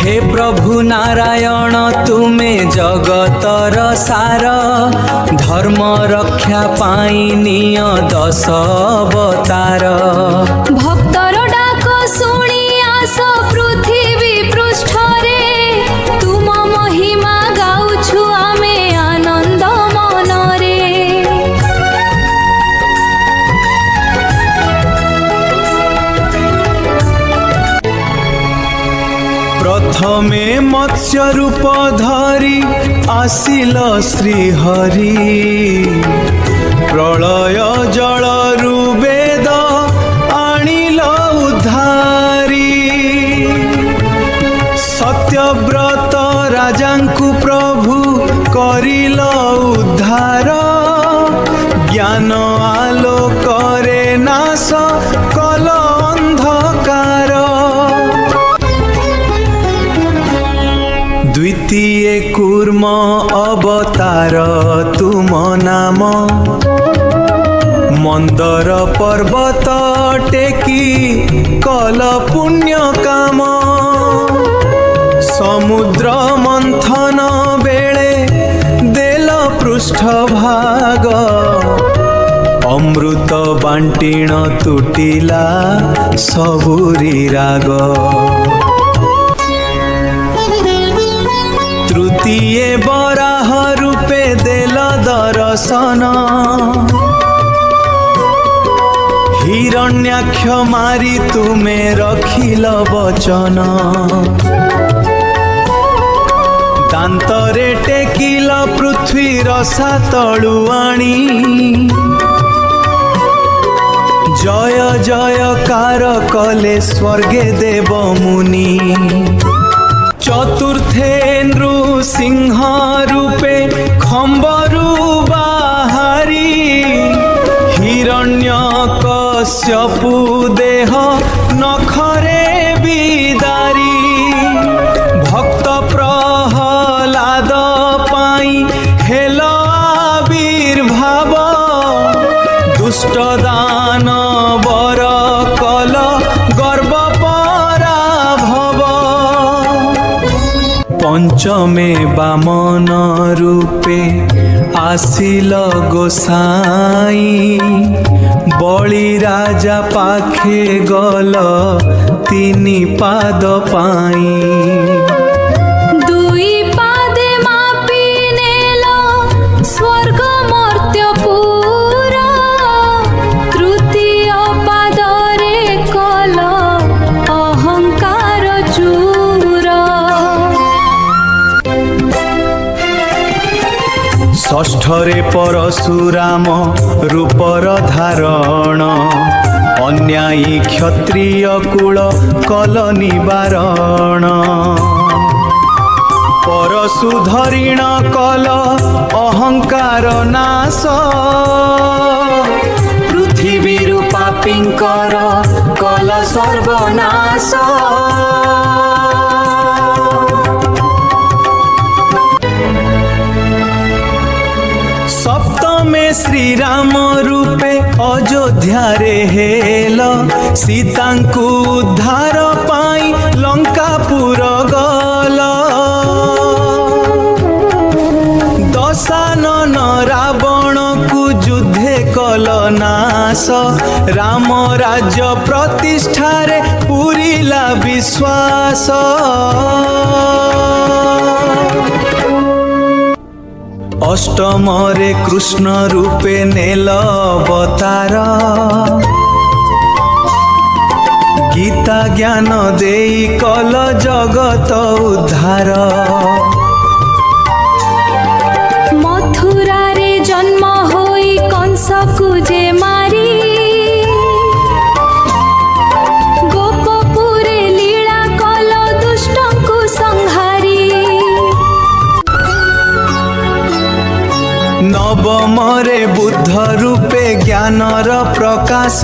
हे प्रभु नारायण तुमे जगतर सार, धर्म रक्षा पाई निय 10 अवतार। भक्तर डाक शुणी आस पृथ्वी पृष्ठ रे, तुम महिमा गाउछु आमे आनंद मन रे। प्रथमे मत्स्य रूप धरी आसिल श्रीहरि, प्रलय जलरु वेद आनिल उद्धारी। सत्यव्रत राजांकु प्रभु करिल उद्धार, ज्ञान आलोकरे नाश कल अंधकार। द्वितीय कूर्म अवतार तुम नाम, मंदर पर्वत टेकी कल पुण्य काम। समुद्र मंथन बेले देल पृष्ठ भाग, अमृत बांटीण तुटिला सबुरी राग। तृतीय बराह रूपे देल दर्शन, हिरण्याक्ष मारी तुमे रखिल वचन। दांतरे टेकिल पृथ्वी रसा तळु आणी, जय जयकार कले स्वर्गे देव मुनि। चतुर्थे नृसिंह रूपे खम्बरु बाहारी, हिरण्यकश्यपु देह नखरे बिदारी। भक्त प्रहलाद पाई हेल आविर्भाव, दुष्ट दानवर कल गर्व पराभव। पंचमे बामन रूपे आसिल गोसाई, बलि राजा पाखे गल 3 पाद पाई। दुई पादे मापी नेल स्वर्ग मर्त्यपुर, तृतीय पादरे कल अहंकार चूर। षष्ठरे परशुराम रूपर धारण, अन्यायी क्षत्रिय कुल कल निवारण। परशुधरीण कल अहंकार नाश, पृथ्वीरु पापींकर कल सर्वनाश। सप्तमे श्रीराम रूपे अयोध्या रे हेल, सीतांकु उद्धार पाई लंकापुर गल। दशानन रावण कु युद्धे कल नाश, राम राज्य प्रतिष्ठा रे पूरिला विश्वास। अष्टमरे कृष्ण रूपे नेल अवतार, गीता ज्ञान देई कल जगत उद्धार। मथुरा रे जन्म होई कंस को जे मारी, गोपपुरे लीला कल दुष्ट को संहारी। नवमरे बुद्ध रूपे ज्ञानर प्रकाश,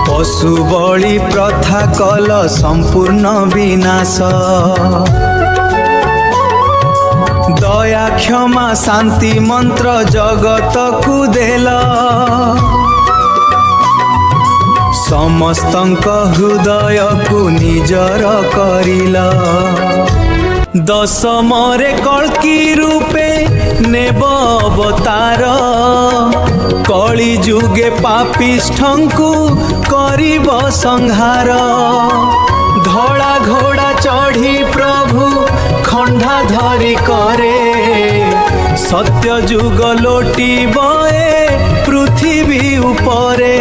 पशु बलि प्रथा कल संपूर्ण विनाश। दया क्षमा शांति मंत्र जगत को देल, समस्तଙ୍କ हृदय को निजर करिला दशमरे कल्की रूपे नेब अवतार कली जुगे पापिष्ठंकु करिब संहार धड़ा घोड़ा चढ़ी प्रभु खंडा धरी करे सत्य जुग लोटी बए पृथ्वी उपरे